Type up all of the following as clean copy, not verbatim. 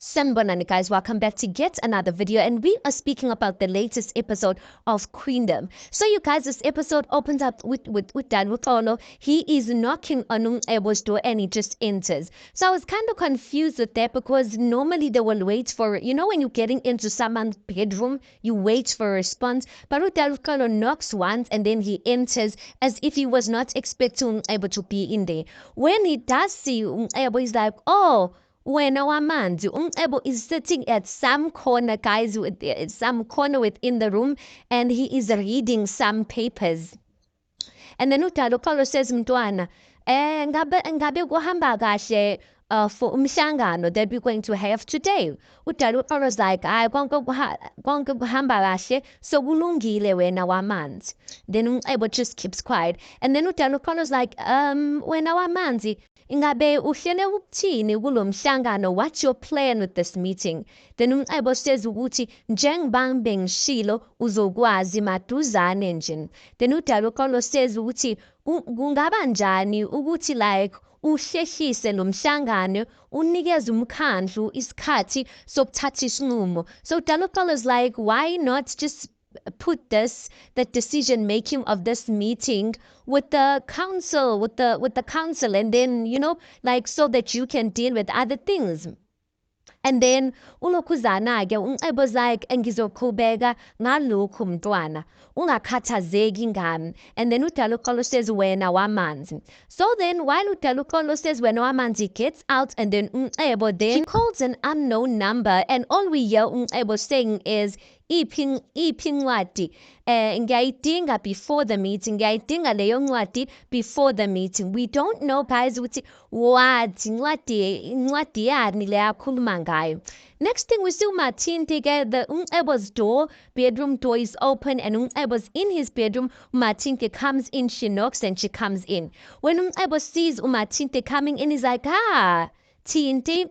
Sanbonani guys, welcome back to yet another video, and we are speaking about the latest episode of Queendom. So you guys, this episode opens up with Dan Wutolo. He is knocking on Ebo's door and he just enters. So I was kind of confused with that because normally they will wait for, when you're getting into someone's bedroom, you wait for a response. But Dan Wutolo knocks once and then he enters as if he was not expecting Ebo to be in there. When he does see Ebo, he's like, oh, wena wamanzi, Ebo is sitting at some corner, guys, with some corner within the room, and he is reading some papers. And then uDadukolo says, Mntwana, ngabe kuhamba kahle for umhlangano that we're going to have today. uDadukolo's like, hayi konke kuhamba kahle, so kulungile wena wamanzi. Then Ebo just keeps quiet. And then uDadukolo's like, wena wamanzi, ingabe uhlele ukuthini kulo mhlangano? What's your plan with this meeting? Then uMcebo says ukuthi njengoba bengishilo uzokwazi maduzane nje. Then uDalukolo says ukuthi kungaba njani ukuthi like uhlehlise lo mhlangano unikeze umkhandlu isikhathi sokuthatha isinqumo. So Dalukolo is like, why not just put the decision making of this meeting with the council, with the council, and then like so that you can deal with other things. And then ulokhuzana-ke uNcebo's like, engizoqhubeka ngalokhu mntwana, ungakhathazeki ngami. And then uDalukolo says, wena wamanzi. So then while uDalukolo says wena wamanzi, he gets out, and then Uncebo then calls an unknown number, and all we hear Uncebo saying is iphi incwadi, ngiyayidinga before the meeting, ngiyayidinga leyo ncwadi before the meeting. We don't know guys ukuthi what incwadi yani le akhuluma ngayo. Next thing we see uMathinte-ke, the Uncebo's bedroom door is open, and Uncebo's in his bedroom. uMathinte comes in, she knocks and she comes in. When Uncebo sees uMathinte coming in, he's like, Thinte,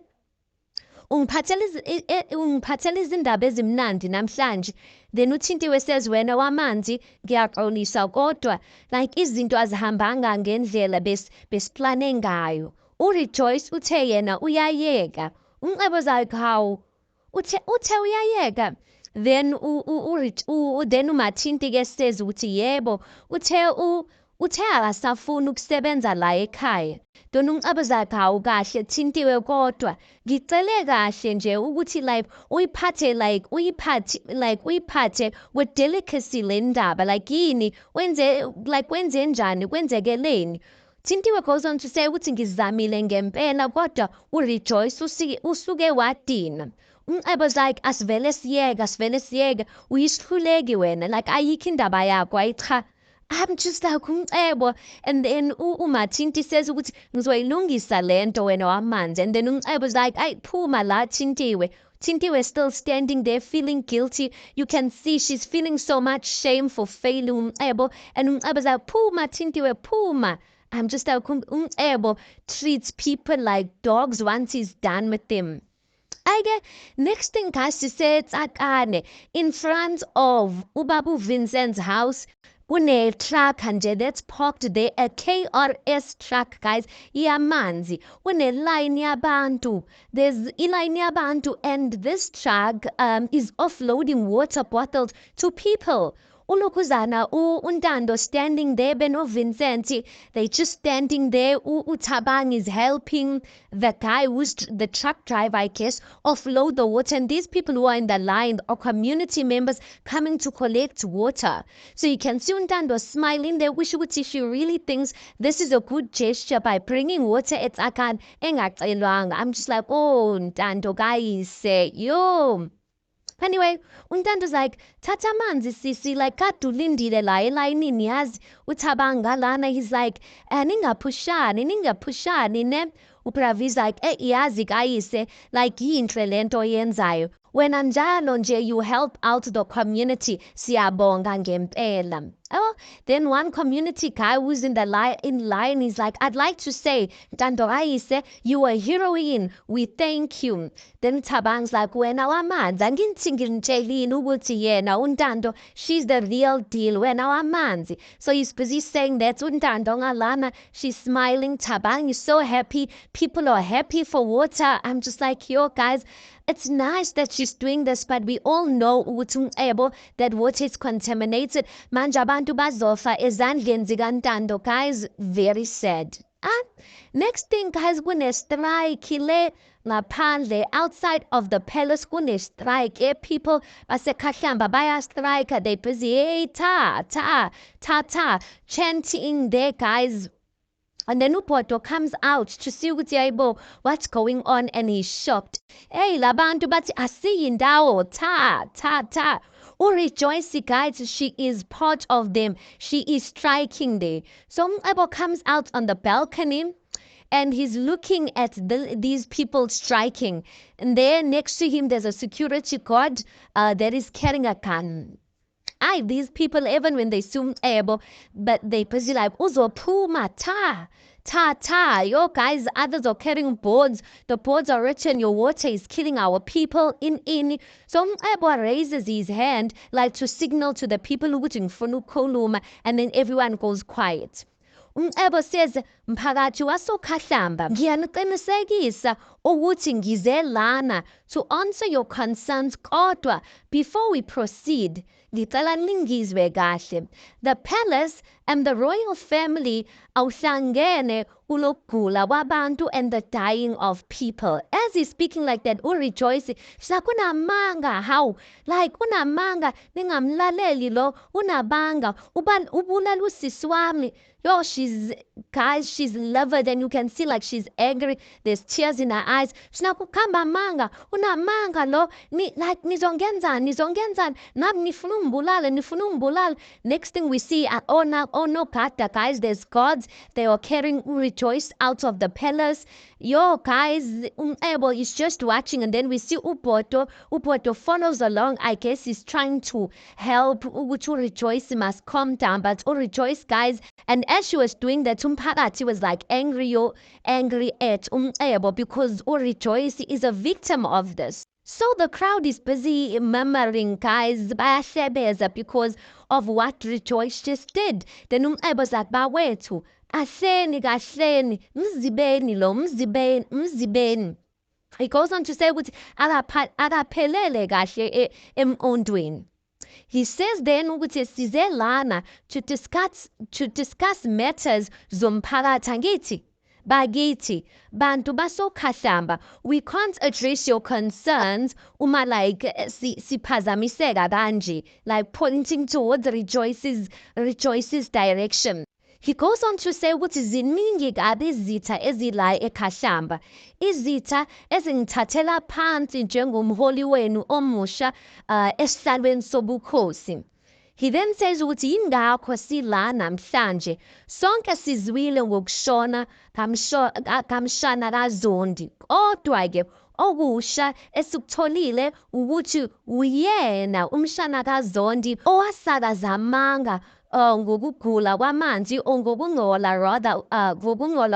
ungiphathela izindaba ezimnandi namhlanje. Then uThintiwe says, wena wamanzi, ngiyaxolisa kodwa like izinto azihambanga ngendlela besiplane ngayo. uRejoice uthe yena uyayeka. uNcebo's like, how? Uthe uyayeka? Then uMathinte-ke says ukuthi yebo, uthe akasafuni ukusebenza la ekhaya. Then uNcebo's like, hawu kahle Thintiwe kodwa ngicele kahle nje ukuthi like uyiphathe with delicacy le ndaba, like yini wenze njani, kwenzekeleni. Thintiwe goes on to say ukuthi ngizamile ngempela kodwa uRejoice usuke wadina. uNcebo's like, asivele siyeke, uyisihluleki wena, like ayikho indaba yakho, ayicha. I'm just like uNcebo. And then uMathinte says ukuthi ngizoyilungisa lento wena wamanzi. And then uNcebo's like, ayi phuma la Thintiwe. Thintiwe still standing there feeling guilty. You can see she's feeling so much shame for failing uNcebo. And uNcebo's like, phuma Thintiwe, phuma. I'm just like uNcebo treats people like dogs once he's done with them. Next thing guys, she said Tsakane in front of Ubabu Vincent's house. Kune-truck nje that's parked there, a KRS truck guys, yamanzi. Kune-line yabantu. There's iline yabantu, and this truck is offloading water bottles to people. uLokhuzana, uNtando standing there, Beno Vincent, they just standing there. uThabang is helping the guy who's the truck driver, I guess, offload the water. And these people who are in the line are community members coming to collect water. So you can see uNtando smiling there, which she really thinks this is a good gesture by bringing water at Akan engacelwanga. I'm just like, oh, Ntando guys, yo. Anyway, uNtando's like, thatha amanzi sisi, like kade ulindile la elayinini yazi. uThabanga lana, he's like, ningaphushani ne. uBravi's like, yazi kayise, like yinhle lento oyenzayo. Wena njalo nje you help out the community, siyabonga ngempela. Oh, then one community guy who's in line, he's like, I'd like to say, Ntando kayise, you are a heroine, we thank you. Then Thabang's like, wena wamanzi, angithi nginitshelile ukuthi yena uNtando, she's the real deal, wena wamanzi. So he's busy saying that uNtando ngalana, she's smiling. Thabang is so happy, people are happy for water. I'm just like, yo guys, it's nice that she's doing this, but we all know that water is contaminated. Manje abantu bazofa ezandleni zikaNtando, guys. Very sad. Next thing, guys, kune-strike le ngaphandle, outside of the palace kune-strike. People baseKhahlamba baya-strike. They busy, hey, ta, ta, ta, ta, chanting there, guys. And then uBodo comes out to see what's going on, and he's shocked. Hey, labantu bathi asiyindawo, ta, ta, ta. URejoice, guys, she is part of them. She is striking there. So Umcebo comes out on the balcony, and he's looking at these people striking. And there next to him, there's a security guard that is carrying a gun. These people, even when they zoom able, but they busy like, Uzo Puma, ta, ta, ta. Yo, guys, others are carrying boards. The boards are written, your water is killing our people in. So Ebo raises his hand like to signal to the people who ngifuna ukukhuluma, and then everyone goes quiet. Ebo says, mphakathi wasoKhahlamba, ngiyaniqinisekisa ukuthi ngize lana to answer your concerns, kodwa before we proceed, ngicela ningizwe kahle. The palace and the royal family awuhlangene kulokugula kwabantu and the dying of people. As he's speaking like that, uRejoice, she's like, kunamanga, how? Like, kunamanga, ningamlaleli lo, unabanga, ubulala usisi wami. Yo, she's livid, and you can see like she's angry. There's tears in her eyes. She's like, ukamba manga, unamanga lo, like nizongenzani, nami nifuna umbulala. Next thing we see, oh no, Kata, guys, there's gods. They are carrying Rejoice out of the palace. Yo, guys, Ebo is just watching, and then we see uBodo. uBodo follows along. I guess he's trying to help Rejoice must calm down, but Rejoice, guys, and as she was doing that, umphakathi was like angry at Ebo because Rejoice is a victim of this. So the crowd is busy murmuring, guys, bayahlebeza because of what Rejoice just did. Then Ebo's like, bawethu, kahleni, mzibeni. He goes on to say ukuthi akaphelele kahle emqondweni. He says then ukuthi size lana to discuss matters zomphakathi bagithi bantu basoKhahlamba. We can't address your concerns uma like siphazamiseka kanje, like pointing towards Rejoice's direction. He goes on to say ukuthi ziningi kabi izitha ezila eKhahlamba, izitha ezingithathela phansi njengomholi wenu omusha esihlalweni sobukhosi. He then says ukuthi yingakho sila namhlanje sonke sizwile ngokushona kamshana kaZondi, kodwa-ke okusha esikutholile ukuthi uyena umshana kaZondi owasakaza amanga ngokugula kwamanzi ngokungcola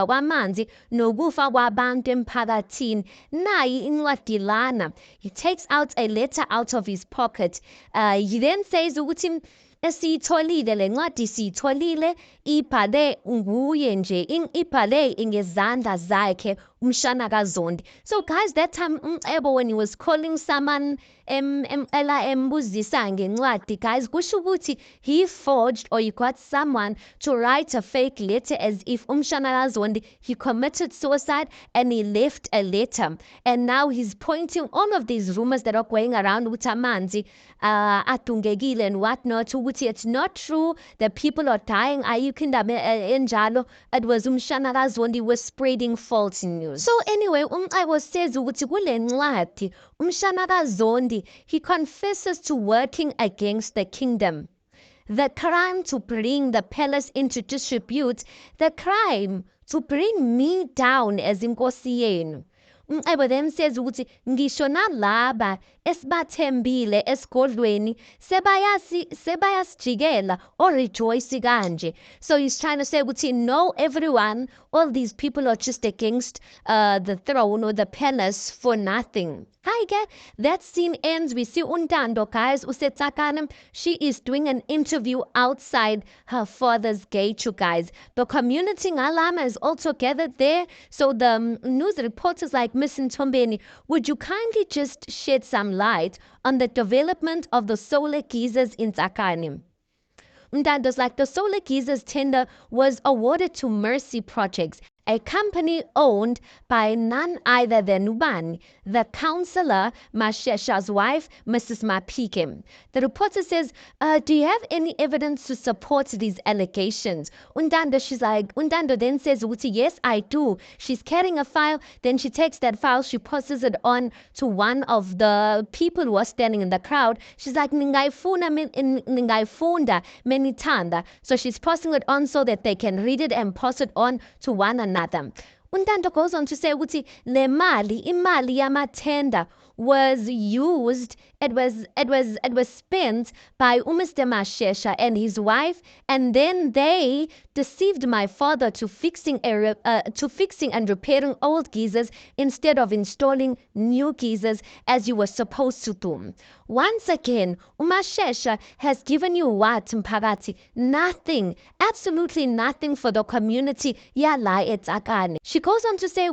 kwamanzi nokufa kwabantu emphakathini. Nayi incwadi lana. He takes out a letter out of his pocket. He then says ukuthi esiyitholile le ncwadi siyitholile ibhale nguye nje, ibhale ngezandla zakhe umshana kaZondi. So guys, that time Ebo, when he was calling someone embuzisa ngencwadi, guys, kusho ukuthi he forged, or he got someone to write a fake letter as if umshana kaZondi he committed suicide and he left a letter. And now he's pointing all of these rumors that are going around ukuthi amanzi atungekile and whatnot, ukuthi it's not true that people are dying, ayikho indaba enjalo, it was umshana kaZondi was spreading false news. So anyway, Umcebo says ukuthi kule ncwadi umshana kaZondi he confesses to working against the kingdom, the crime to bring the palace into disrepute, the crime to bring me down as inkosi yenu. Umcebo then says ukuthi ngisho nalaba esibathembile esigodlweni sebayasijikela or Rejoice kanje. So he's trying to say ukuthi no, everyone, all these people are just against the throne or the palace for nothing. Hi, guys. That scene ends. We see Untando, guys. Usetsakanem. She is doing an interview outside her father's gate, you guys. The community Ngalama is also gathered there. So the news reporters like Miss Ntombeni, would you kindly just shed some light on the development of the solar geysers in Tsakanim? Ntando's like the solar geysers tender was awarded to Mercy Projects, a company owned by none other than Ubani, the councillor Mashesha's wife, Mrs. Mapike. The reporter says, do you have any evidence to support these allegations? Untando then says, yes, I do. She's carrying a file, then she takes that file, she passes it on to one of the people who are standing in the crowd. She's like, ningaifunda menitanda. So she's passing it on so that they can read it and pass it on to one another. Untando goes on to say ukuthi le mali imali yamatenda was used, it was spent by Mr. Mashesha and his wife, and then they deceived my father to fixing and repairing old geysers instead of installing new geysers as you were supposed to do. Once again, Mashesha has given you what, Mpagati? Nothing, absolutely nothing for the community yala eTsakane. She goes on to say,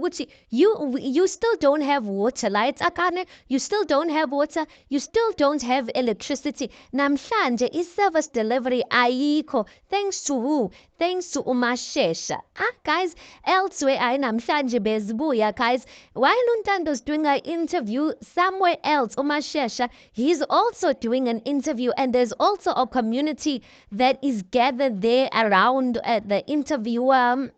you still don't have water la eTsakane, you still don't have water, you still don't have electricity. Namhlanje i-service delivery ayikho. Thanks to who? Thanks to Mashesha. Guys, elsewhere namhlanje bezibuya, guys. While Untando's doing an interview somewhere else, Mashesha, he's also doing an interview, and there's also a community that is gathered there around the interviewer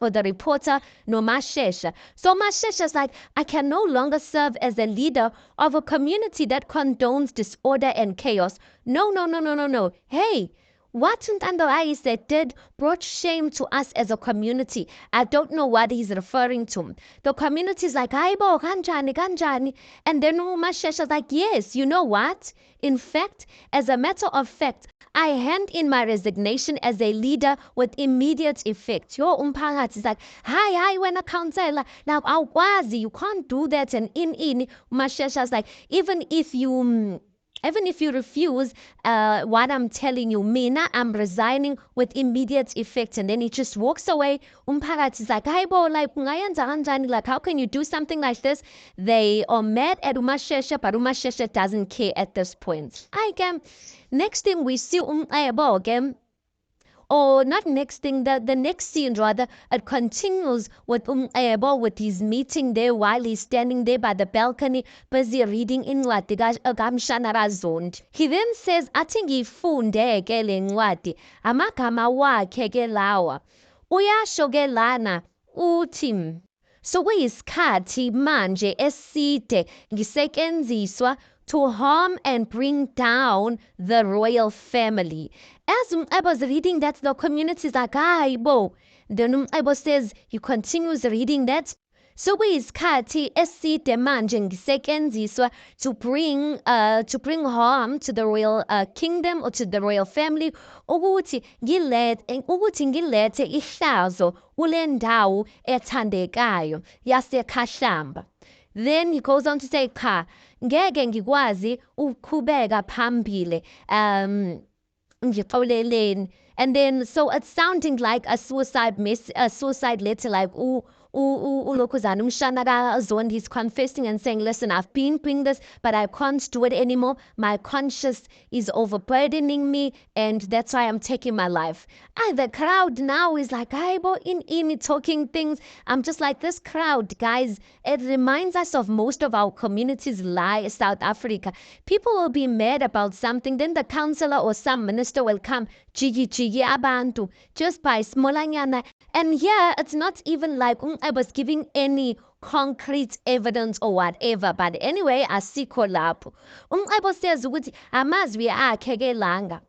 for the reporter, no Mashesha. So Mashesha's like, I can no longer serve as a leader of a community that condones disorder and chaos. No. Hey, what Ntando Ayise did brought shame to us as a community. I don't know what he's referring to. The community is like, Aibo, kanjani. And then Mashesha's like, yes, you know what? In fact, as a matter of fact, I hand in my resignation as a leader with immediate effect. Your umphakathi is like, hi, when a counselor, now awukwazi, you can't do that. And in Mashesha's like, even if you refuse what I'm telling you, Mina, I'm resigning with immediate effect. And then he just walks away. Umphakathi is like, hayibo, like, ungayenza kanjani? Like, how can you do something like this? They are mad at Mashesha, but Mashesha doesn't care at this point. Next thing we see again. Or not next thing, the next scene rather, it continues with with his meeting there while he's standing there by the balcony, busy reading incwadi kaMshana Razonde. He then says, athi ngifunde ke le ncwadi, amagama wakhe ke lawa. Uyasho ke lana, uthi, so kuyisikhathi manje eside ngisetshenziswa to harm and bring down the royal family. As I was reading that, the community is like, Aibo. Then Aibo says, he continues reading that. So kuyisikhathi eside manje ngisetshenziswa to bring harm to the royal kingdom or to the royal family, ukuthi ngilethe ihlazo kule ndawo ethandekayo yaseKhahlamba. Then he goes on to say, ngeke ngikwazi ukuqhubeka phambili ngixoleleni. And then so it's sounding like a suicide letter, like uLokhuzana uMshana kaZonde, he's confessing and saying, listen, I've been doing this, but I can't do it anymore. My conscience is overburdening me, and that's why I'm taking my life. And the crowd now is like, Aibo in talking things. I'm just like, this crowd, guys, it reminds us of most of our communities lie South Africa. People will be mad about something, then the councillor or some minister will come, jigi abantu, just by smolanyana. And here, it's not even like I was giving any concrete evidence or whatever. But anyway, asikho lapho. I says ukuthi amazwi akhe ke langa.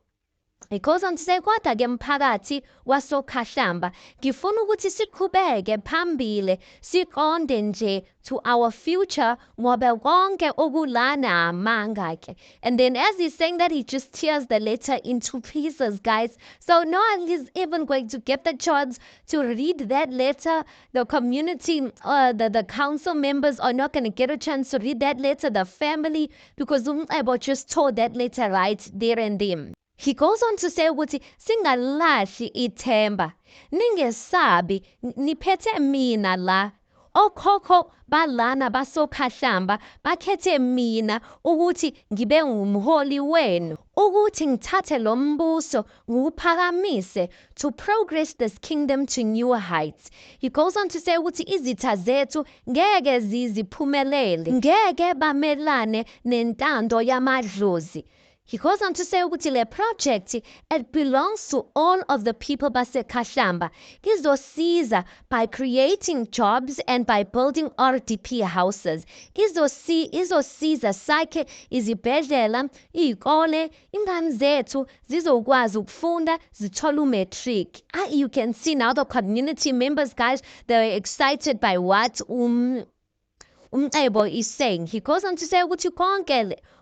It goes on to say kodwa-ke mphakathi wasokhahlamba ngifuna ukuthi siqhubeke phambili siqonde nje to our future ngoba konke okulana amanga-ke. And then as he's saying that, he just tears the letter into pieces, guys. So no one is even going to get the chance to read that letter. The community, the council members are not going to get a chance to read that letter, the family, because Umcebo just tore that letter right there and then. He goes on to say ukuthi singalahli ithemba, ningesabi, niphethe mina la. Okhokho balana basokhahlamba bakhethe mina ukuthi ngibe ngumholi wenu, ukuthi ngithathe lo mbuso ngiwuphakamise to progress this kingdom to newer heights. He goes on to say ukuthi izitha zethu ngeke ziziphumelele, ngeke bamelane nentando yamadlozi. He goes on to say ukuthi le project it belongs to all of the people baseKhahlamba. Izosiza by creating jobs and by building RDP houses. Izosiza sakhe izibhedlela, izikole, ingane zethu zizokwazi ukufunda zithola umatric. You can see now the community members, guys, they're excited by what Umcebo is saying. He goes on to say ukuthi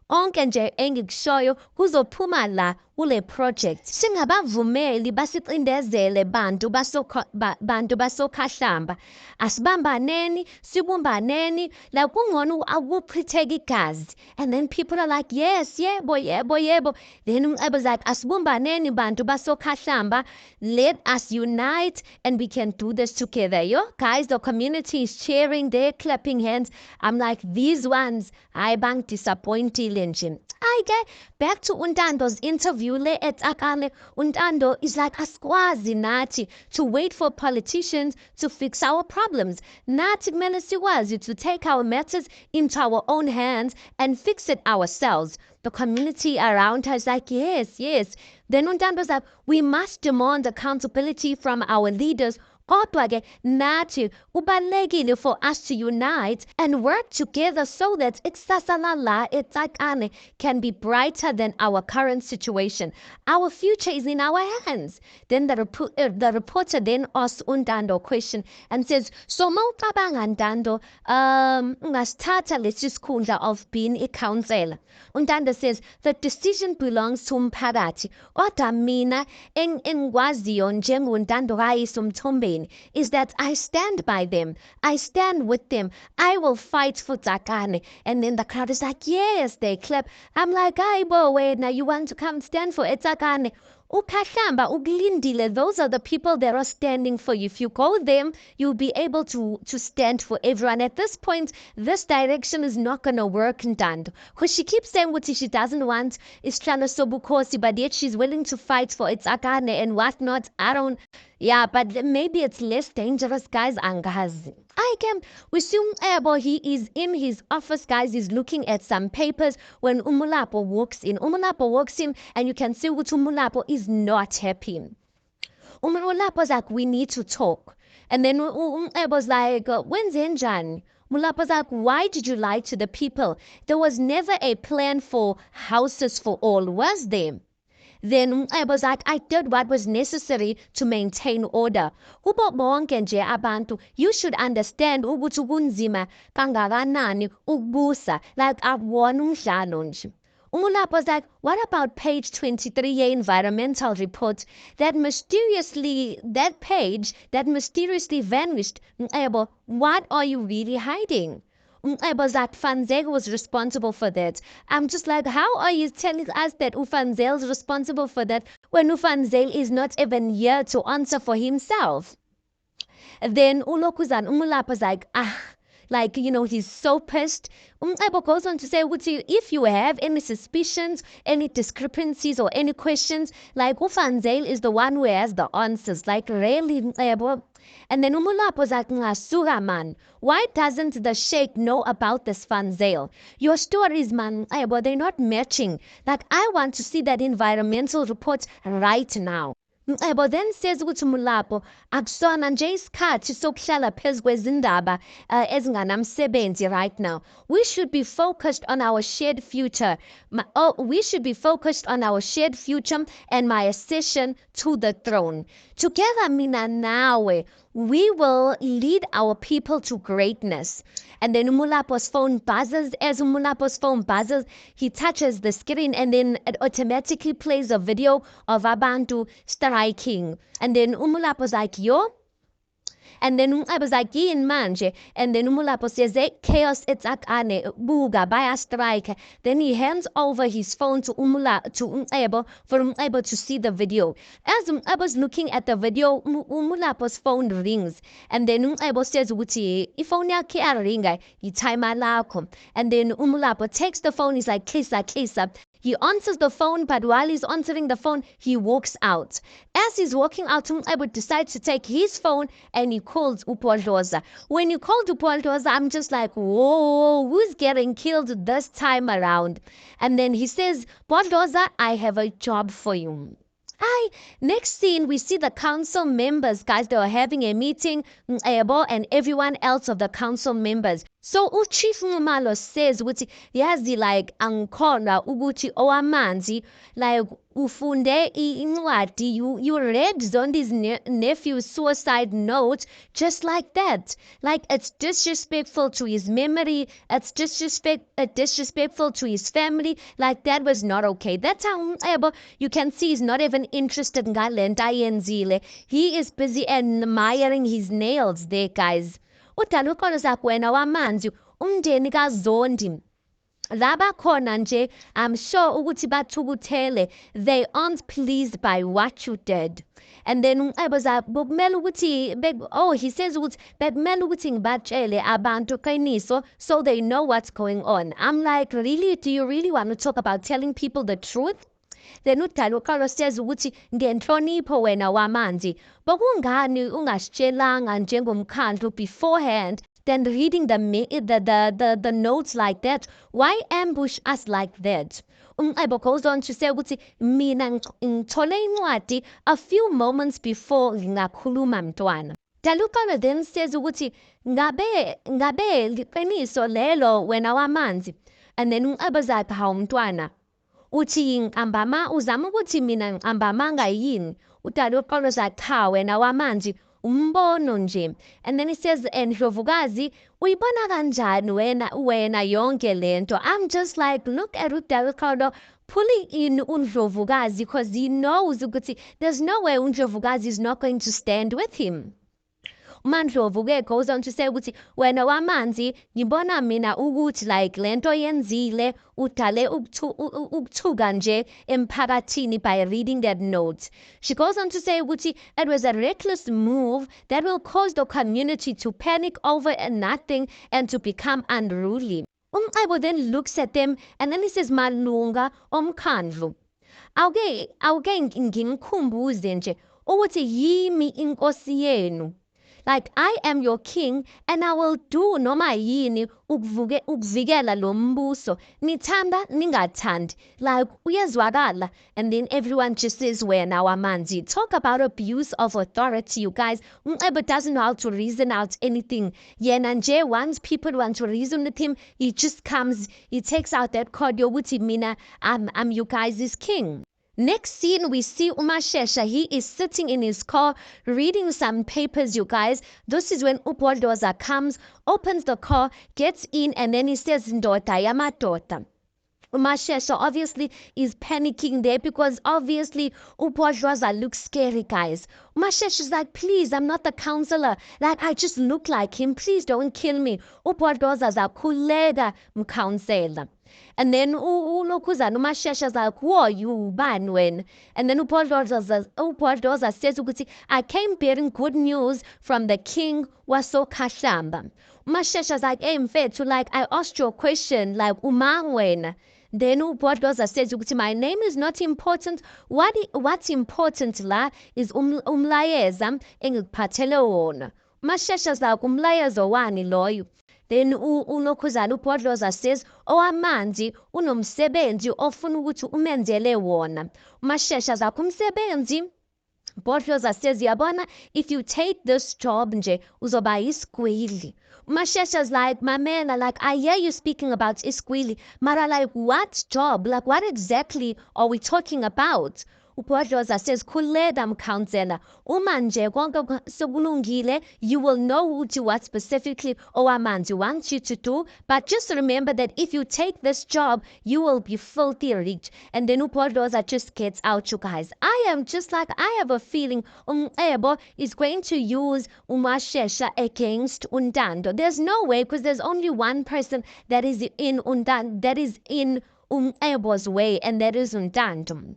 onke nje engikushoyo kuzophuma la kule project. Singabavumeli basicindezele bantu basokhahlamba. Asibambaneni, sibumbaneni, la kungona akuchitheka igazi. And then people are like, yes, yebo, yebo, yebo. Then Umcebo's like, asibumbaneni bantu basokhahlamba. Let us unite and we can do this together. Yo, guys, the community is cheering, they're clapping hands. I'm like, these ones, I bang disappointed. I get back to Untando's interview le eTsakane. Untando is like askwazi nathi to wait for politicians to fix our problems. Nathi kumele sikwazi to take our matters into our own hands and fix it ourselves. The community around her is like, yes, yes. Then Untando's like, we must demand accountability from our leaders. Kodwa-ke nathi kubalulekile for us to unite and work together so that ikusasa la eTsakane can be brighter than our current situation. Our future is in our hands. Then the reporter then asks Untando a question and says, so mawucabanga Ntando, ungasithatha lesi sikhundla of being a counselor. Untando says, the decision belongs to umphakathi. Kodwa mina engikwaziyo njengoNtando Kayise Mthombeni is that I stand by them. I stand with them. I will fight for Tsakane. And then the crowd is like, yes, they clap. I'm like, Aibo, wait, now you want to come stand for Tsakane. Ukhahlamba, ukulindile, those are the people that are standing for you. If you call them, you'll be able to stand for everyone. At this point, this direction is not going to work, Ntando. Because she keeps saying what she doesn't want is Hlano Sobukhosi, but yet she's willing to fight for Tsakane and whatnot. Yeah, but maybe it's less dangerous, guys. Angazi. We assume Umcebo, he is in his office, guys. He's looking at some papers when Umulapo walks in. Umulapo walks in, and you can see what Umulapo is not happy. Umulapo's like, we need to talk. And then Umcebo's like, when's Enjan? Umulapo's like, why did you lie to the people? There was never a plan for houses for all, was there? Then Umcebo's like, I did what was necessary to maintain order. Kubo bonke nje abantu, you should understand ukuthi kunzima kangakanani ukubusa, like akuwona umdlalo nje. Umulapo's like, what about page 23 environmental report that page that mysteriously vanished? Umcebo, what are you really hiding? Umcebo's like, Van Zyl was responsible for that. I'm just like, how are you telling us that Van Zyl's responsible for that when Van Zyl is not even here to answer for himself? Then Umulapo's like, he's so pissed. Umcebo goes on to say, if you have any suspicions, any discrepancies, or any questions, like Van Zyl is the one who has the answers. Like, really, Umcebo? And then Umulapo's like, ngasuka man, why doesn't the sheikh know about this Van Zyl? Your stories, man, they're not matching. Like, I want to see that environmental report right now. Then says ukuthi Mulapo akusona nje isikhathi sokuhlala phezu kwezindaba ezinganamsebenzi right now. We should be focused on our shared future. We should be focused on our shared future and my accession to the throne. Together mina nawe, we will lead our people to greatness. And then Umulapo's phone buzzes. As Umulapo's phone buzzes, he touches the screen and then it automatically plays a video of Abantu striking. And then Umulapo's like, yo. And then I was like, yini manje? And then Umulapo says, hey, chaos itakane, buga, baya strike. Then he hands over his phone to Umulapo for Umulapo to see the video. As Umulapo's looking at the video, Umulapo's phone rings. And then Umulapo says, Wuti, phone yakhe aringa, yitime lakho. And then Umulapo takes the phone, he's like, Klisa. He answers the phone, but while he's answering the phone, he walks out. As he's walking out, Umqebo decides to take his phone and he calls Upodloza. When he called Upodloza, I'm just like, whoa, who's getting killed this time around? And then he says, Podloza, I have a job for you. Next scene, we see the council members, guys, they were having a meeting, and everyone else of the council members. So Chief Nxumalo says ukuthi yazi like angikhona ukuthi owamanzi like ufunde incwadi, you read Zondi's nephew's suicide note just like that. Like it's disrespectful to his memory, it's disrespectful to his family. Like that was not okay. That's how you can see he's not even interested in ngale nto ayenzile. He is busy admiring his nails there, guys. Udalukholo zakwena wamanzi umndeni kaZondi laba khona nje, I'm sure ukuthi bathukuthele, they aren't pleased by what you did. And then bekumele ukuthi he says ukuthi bekumele ukuthi ngibatshele abantu qiniso so they know what's going on. I'm like, really? Do you really want to talk about telling people the truth? Then uDalukholo says ukuthi ngenhlonipho wena wamanzi, bekungani ungasitshelanga njengomkhandlu beforehand than reading the notes like that? Why ambush us like that? Umqebo goes on to say ukuthi mina ngithole incwadi a few moments before ngingakhuluma mntwana. Dalukholo then says ukuthi ngabe liqiniso lelo wena wamanzi. And then umqebo zathi hawu mntwana, uthi ngihambama uzama ukuthi mina ngihambamanga yini? uDalukholo zathi cha wena wamanzi umbono nje. And then he says Ndlovukazi uyibona kanjani wena yonke lento? I'm just like, look at uDalukholo pulling in uNdlovukazi because he knows ukuthi there's no way uNdlovukazi is not going to stand with him. uMandlovu-ke goes on to say ukuthi wena wamanzi ngibona mina ukuthi like lento yenzile udale ukuthuka nje emphakathini by reading that note. She goes on to say ukuthi it was a reckless move that will cause the community to panic over nothing and to become unruly. Umqebo then looks at them and then he says malunga omkhandlu, awuke ngimkhumbuze nje ukuthi yimi inkosi yenu. Like I am your king and I will do noma yini ukuvikela lo mbuso, nithanda ningathandi. Like uyezwakala. And then everyone just says wena wamanzi. Talk about abuse of authority, you guys. Umqebo doesn't know how to reason out anything. Yena nje once people want to reason with him, he just comes, he takes out that card yokuthi mina I'm you guys' king. Next scene, we see uMashesha. He is sitting in his car reading some papers, you guys. This is when Upodloza comes, opens the car, gets in, and then he says, Ndoda yamadoda. uMashesha obviously is panicking there because obviously Upodloza looks scary, guys. uMashesha is like, please, I'm not the counselor. Like, I just look like him. Please don't kill me. Upodloza zakhuleka mcounselor. And then ulokhuzana uMashesha is like, who are you, bani wena? And then uPodloza says ukuthi I came bearing good news from the king wasoKhahlamba. uMashesha is like, hey mfethu, like I asked you a question, like uma wena? Then uPodloza says ukuthi my name is not important. What's important la is umlayeza engikuphathele wona. uMashesha is like, umlayezo wani loyo? Then ulokhuzana uPodloza says owamanzi unomsebenzi ofuna ukuthi umenzele wona. uMashesha zakho umsebenzi Botloza says, yabona, if you take this job nje, uzoba iskwili. Mashesha's like, mamela, like, I hear you speaking about iskwili. Mara, like, what job? Like, what exactly are we talking about? Ubhodloza says, khuleda mkhansela, uma nje konke sekulungile, you will know what specifically Owamanzi wants you to do, but just remember that if you take this job, you will be filthy rich. And then Ubhodloza just gets out, you guys. I am just like, I have a feeling Ebo is going to use Umashesha against Undando. There's no way, because there's only one person that is in Undando, that is in Ebo's way, and that is Undando.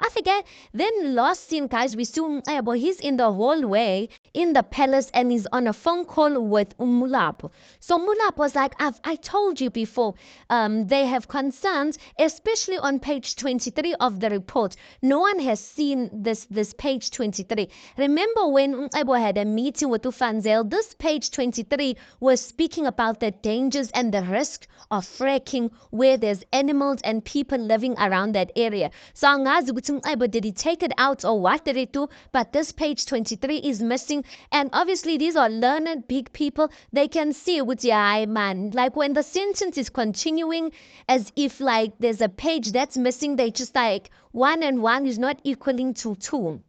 I forget. Then last scene, guys, we see Umcebo. He's in the hallway in the palace and he's on a phone call with Mulapo. So Mulapo was like, I told you before, they have concerns, especially on page 23 of the report. No one has seen this page 23. Remember when Umcebo had a meeting with Ufanzel, this page 23 was speaking about the dangers and the risk of fracking where there's animals and people living around that area. So angazi but did he take it out or what did he do? But this page 23 is missing. And obviously these are learned big people. They can see with your eye, man. Like when the sentence is continuing as if like there's a page that's missing, they just like 1 and 1 is not equaling to 2.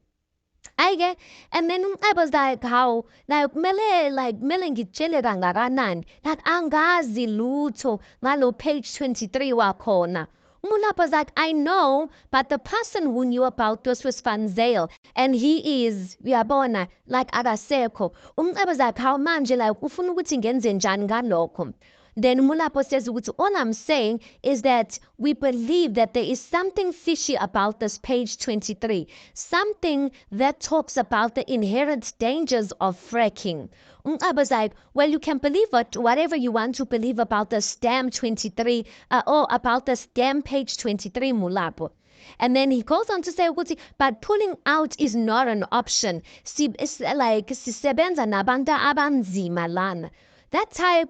I and then I was like how like mele ngitshele kangakanani like angazi lutho ngalo page 23 wakhona. Mulapo was like, I know, but the person who knew about this was Van Zyl, and he is, uyabona, like akasekho. Was like, how manje, like, ufuna ukuthi ngenze njani ngalokho? Then Mulapo says, all I'm saying is that we believe that there is something fishy about this page 23, something that talks about the inherent dangers of fracking. I was like, well, you can believe whatever you want to believe about the damn 23, or about this damn page 23, Mulapo. And then he goes on to say, but pulling out is not an option. It's like, sisebenza nabanta abanzima lana. That time,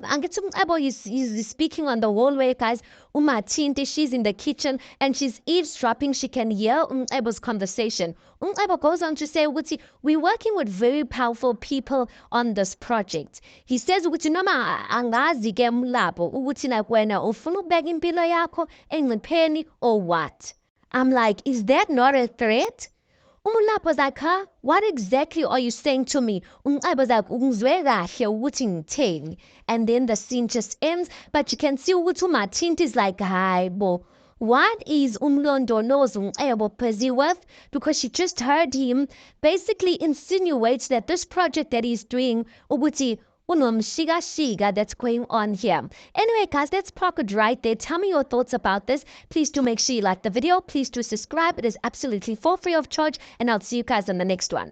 Ebo is speaking on the hallway, guys. Tinte, she's in the kitchen and she's eavesdropping. She can hear Ebo's conversation. Ebo goes on to say, we're working with very powerful people on this project. He says, noma angazi ke mlabo, like wena ufuna ubeka impilo yakho engcipheni or what? I'm like, is that not a threat? Umulap was like, huh? What exactly are you saying to me? I was like, and then the scene just ends, but you can see Matint is like, hi, bo. What is Umlondo knows busy with? Because she just heard him basically insinuates that this project that he's doing, shiga that's going on here. Anyway, guys, let's park it right there. Tell me your thoughts about this. Please do make sure you like the video. Please do subscribe. It is absolutely for free of charge. And I'll see you guys on the next one.